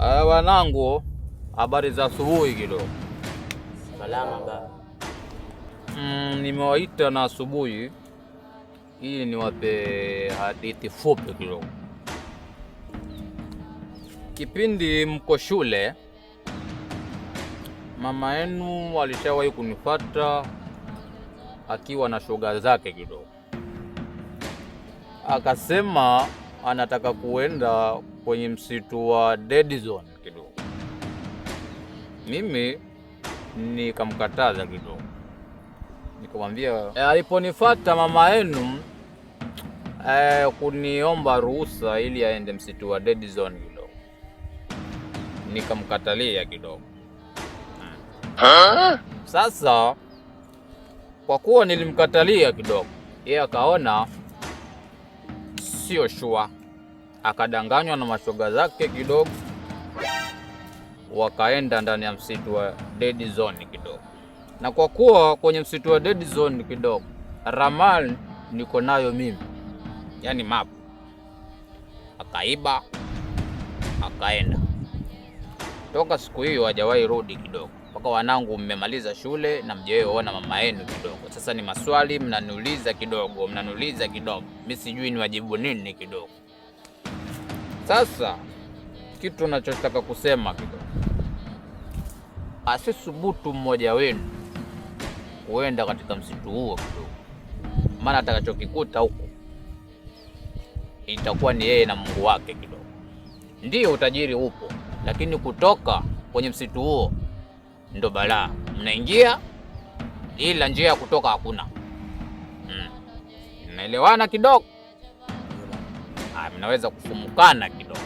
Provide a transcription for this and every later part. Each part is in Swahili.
Wanangu, habari za asubuhi kidogo. Salama baba. Nimewaita na asubuhi ili niwape hadithi fupi kidogo. Kipindi mko shule, mama yenu alishawahi kunifuata akiwa na shoga zake kidogo. Akasema anataka kuenda kwenye msitu wa Dead Zone kidogo. Mimi nikamkataza kidogo, nikamwambia aliponifuata mama yenu kuniomba ruhusa ili aende msitu wa Dead Zone kidogo, nikamkatalia kidogo. Sasa kwa kuwa nilimkatalia kidogo, yeye akaona sio shua, akadanganywa na mashoga zake kidogo, wakaenda ndani ya msitu wa Dead Zone kidogo. Na kwa kuwa kwenye msitu wa Dead Zone kidogo, ramani niko nayo mimi, yani map, akaiba akaenda. Toka siku hiyo hajawahi rudi kidogo. Mpaka wanangu mmemaliza shule na mjawahi ona mama yenu kidogo. Sasa ni maswali mnaniuliza kidogo, mimi sijui niwajibu nini kidogo. Sasa kitu nachotaka kusema kidogo, asisubutu mmoja wenu kuenda katika msitu huo kidogo, maana atakachokikuta huko itakuwa ni yeye na Mungu wake kidogo. Ndiyo utajiri upo, lakini kutoka kwenye msitu huo ndo balaa. Mnaingia ila njia ya kutoka hakuna. Mnaelewana kidogo? Mnaweza kufumukana kidogo.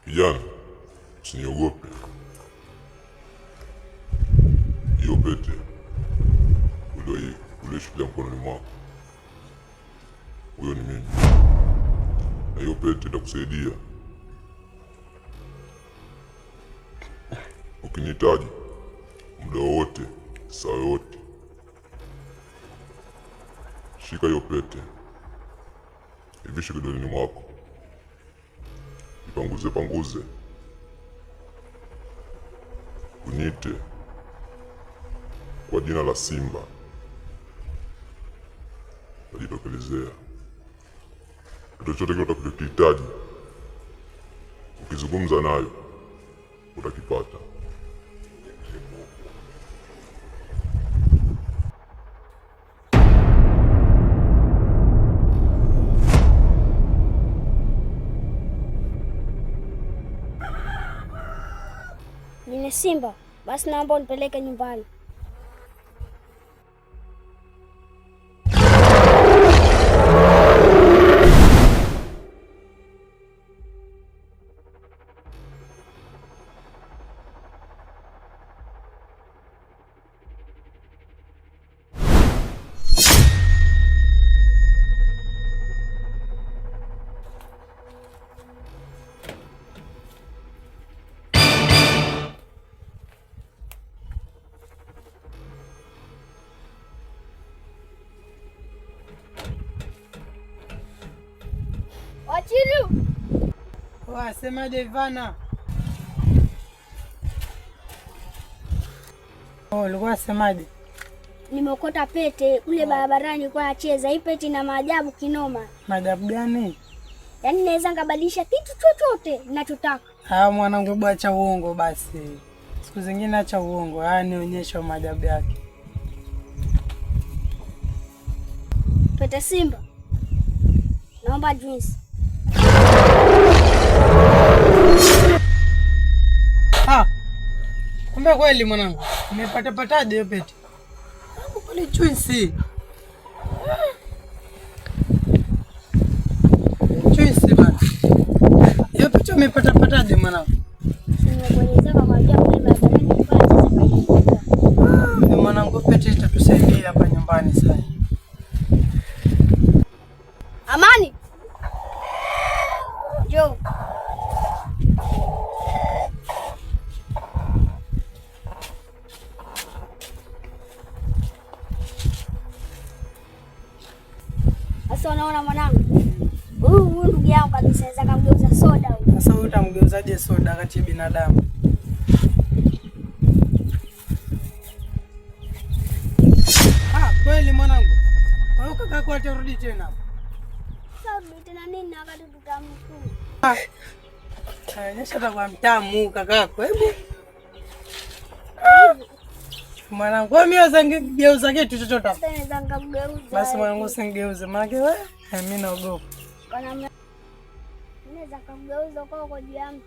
Kijana, usiniogope. Hiyo pete ulioshikilia mkononi mwako, huyo ni mimi, na hiyo pete itakusaidia ukinihitaji muda wowote, saa yote. Shika hiyo pete, ivishe kidoleni mwako, panguze, uniite kwa jina la Simba, najitokelezea. Chochote kile utakachokihitaji, ukizungumza nayo utakipata. Nina Simba, basi naomba unipeleke nyumbani. Wachiru. Wasemaje Ivana? Ulikuwa wasemaje? Nimeokota pete kule barabarani kwa acheza. Hii pete ina maajabu kinoma. Maajabu gani? Yaani naweza ngabadilisha kitu chochote ninachotaka. Mwanangu, bwacha uongo basi. Siku zingine acha uongo. Nionyeshe maajabu yake. Pete Simba. Naomba juice. Kumbe kweli mwanangu. Umepata pataje hiyo pete? Kwani juice? Juice bana. Hiyo pete umepata pataje mwanangu? Nimekueleza kwa ajabu kule barabarani kwa acheza. Mwanangu, pete itatusaidia hapa nyumbani sasa. Amani. Jo. Sasa unaona mwanangu? Huyu ndugu yangu kabisa anaweza kumgeuza soda huyu. Sasa wewe utamgeuzaje soda kati ya binadamu? Kweli mwanangu. Wewe kaka yako atarudi tena. Sasa tena nini na wakati tutamkuu? Nyesha takuwa mtamu kaka yako. Hebu. Mwanangu, mimi usingeuza kitu chochote. Sasa naweza ngamgeuza. Basi mwanangu, usingeuze maana wewe mimi naogopa. Kana mimi naweza kumgeuza kwa juu yangu.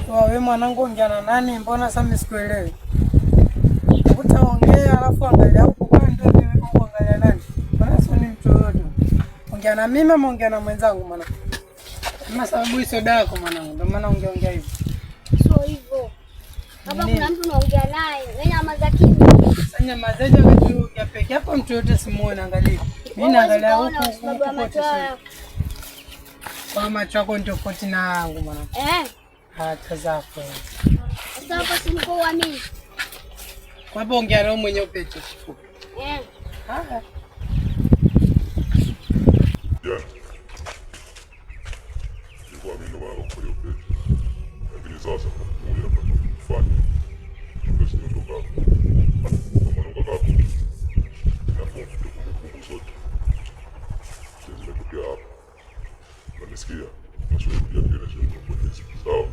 Wewe mwanangu, ongea na nani? Mbona sasa mimi sikuelewi? Utaongea alafu angalia huko kwenda huko, angalia nani? Mbona sio ni mtu yote? Ongea na mimi ama ongea na mwenzangu mwanangu? Kama sababu hiyo soda yako mwanangu, ndio maana ongea hivi. Sio hivyo. Hapa kuna mtu naongea naye. Wewe nyama za kimi. Sasa nyama zaje wakati ya peke yako mtu yote simuone, angalia. Mimi naangalia huko kote sasa. Kwa macho yako ndio tofauti na yangu mwanangu. Hata zako. Sasa hapa si mko uamini. Kwa hapo ongea na mwenye pete. Jana. Nilikuwa mimi ndo wao kwa hiyo pete. Lakini sasa mmoja anataka kufanya. Basi nitoka hapo. Kama nitoka hapo. Na kwa sote. Nimetokea hapo. Unanisikia? Nashauri ya kile sio kwa polisi. Sawa.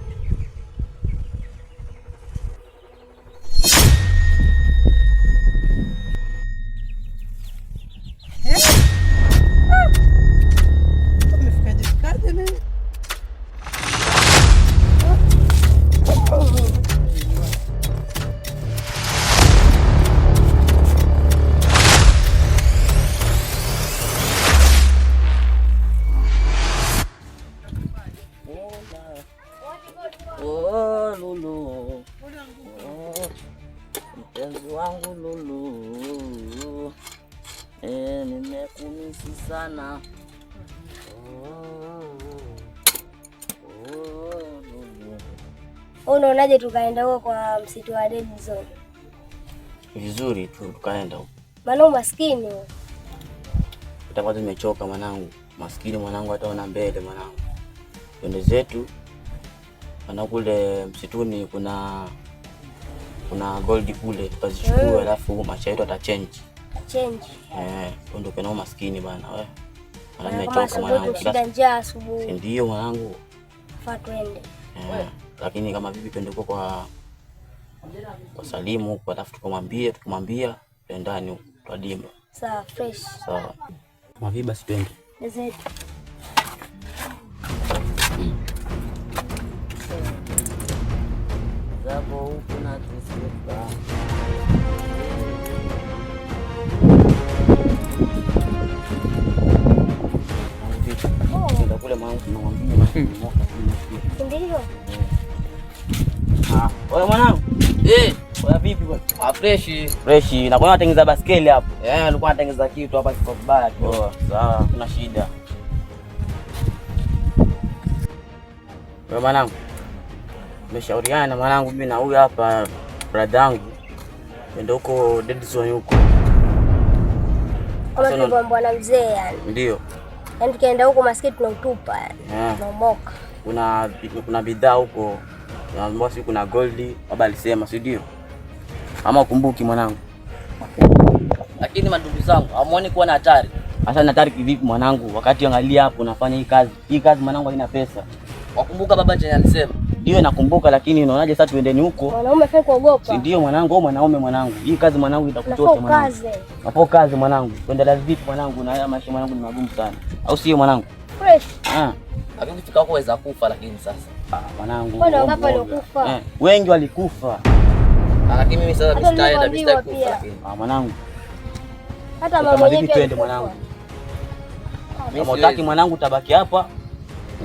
Lulu. Mpenzi wangu Lulu. Nimekumisi sana. Lulu. Unaonaje tukaenda huko kwa msitu wa Red Zone? Vizuri tu tukaenda huko. Maana umaskini. Utakuwa tumechoka mwanangu. Maskini mwanangu, hataona mbele mwanangu. Twende zetu. Ana kule msituni kuna gold kule, tukazichukua alafu maisha yetu atachange. Ndio kuna maskini bana wewe. Ana nimechoka mwanangu. Shida njaa asubuhi. Ndio mwanangu. Faa twende. Lakini kama vipi twende huko kwa Salimu huko, alafu tukamwambia twendani twadimba. Sawa, fresh. Sawa. Mwavi basi twende. Zetu. Zabo huko na tusipa. Ndio kule mwanangu tunamwambia mwaka Ndio. Wewe mwanangu. Wewe vipi bwana? Fresh. Fresh. Na kwa anatengeneza baskeli hapo. Alikuwa anatengeneza kitu hapa kiko vibaya tu. Sawa, kuna shida. Wewe mwanangu. Tumeshauriana mwanangu, mimi na huyu hapa brother yangu. Ndio huko Deadson huko. Kama tulivyoambiwa na mzee yani. Ndio. Yaani tukienda huko maskini tunautupa yani. Tunaomoka. Kuna bidhaa huko. Na si kuna gold, baba alisema, si ndio? Ama ukumbuki mwanangu. Lakini mandugu zangu, hamuoni kuwa na hatari? Sasa na hatari kivipi mwanangu? Wakati angalia hapo unafanya hii kazi. Hii kazi mwanangu haina pesa. Wakumbuka baba chenye alisema? Ndio nakumbuka, lakini unaonaje sasa tuendeni huko? Mwanaume fai kuogopa. Si ndio mwanangu, wewe mwanaume mwanangu. Hii kazi mwanangu itakuchosha mwanangu. Hapo kazi mwanangu. Kuendelea vipi mwanangu? Na haya maisha mwanangu ni magumu sana. Au sio mwanangu? Fresh. Lakini ukifika huko waweza kufa lakini sasa. Mwanangu. Mbona wangapi walikufa? Wengi walikufa. Lakini mimi sasa mstaenda kufa lakini. Mwanangu. Hata mama mwenyewe twende mwanangu. Kama utaki mwanangu utabaki hapa.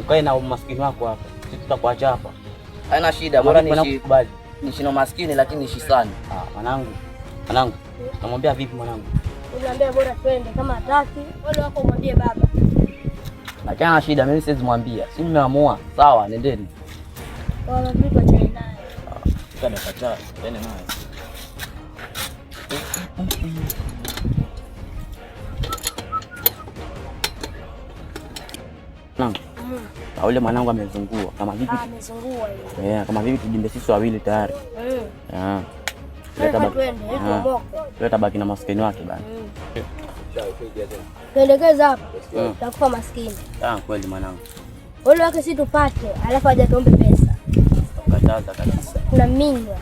Ukae na umaskini wako hapa. Sisi tutakuacha hapa. Haina shida, bora niishi na maskini lakini niishi sana. Mwanangu. Namwambia vipi mwanangu? Unaniambia bora twende, kama hataki wale wako mwambie baba. Lakini haina shida, mimi siwezi mwambia. Si nimeamua. Sawa, nendeni. Bwana vipi achane naye? Tutakataa, twende naye. Na ule mwanangu amezungua. Kama vipi? Amezungua hiyo. Kama vipi tujimbe sisi wawili tayari. Leta baki na maskini wake bana. Pendekeza hapo. Tutakufa maskini. Kweli mwanangu. Wale wake si tupate, alafu aje tuombe pesa. Kataza kabisa. Kuna minywa.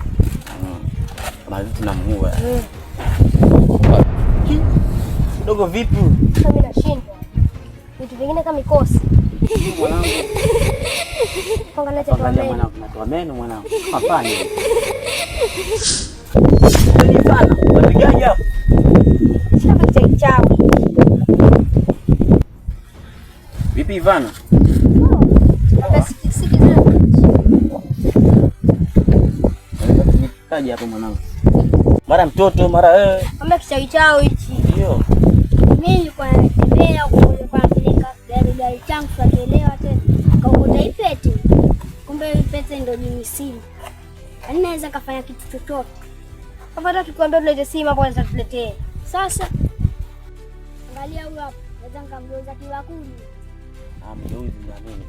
Kama vipi tunamuua. Dogo vipi? Sasa mimi nashindwa. Vitu vingine kama mikosi. Mwanangu. Angalia mwanangu, natoa meno mwanangu. Hapana. Ni sana. Unapigaje hapo? Shamba chao. Vipi Ivana? Kaja hapo mwanangu. Mara mtoto, mara wewe. Kama kichawi chao hichi. Ndio. Mimi nilikuwa natembea kwa peleka gari changu tuelewa tena. Akaokota ipete. Kumbe ipete ndio ni simu. Yaani naweza kufanya kitu chochote. Hapa tukiambia tulete simu hapo anaweza tuletee. Sasa angalia huyu hapa. Naweza nikamgeuza kibakuli. Mgeuzi na nini?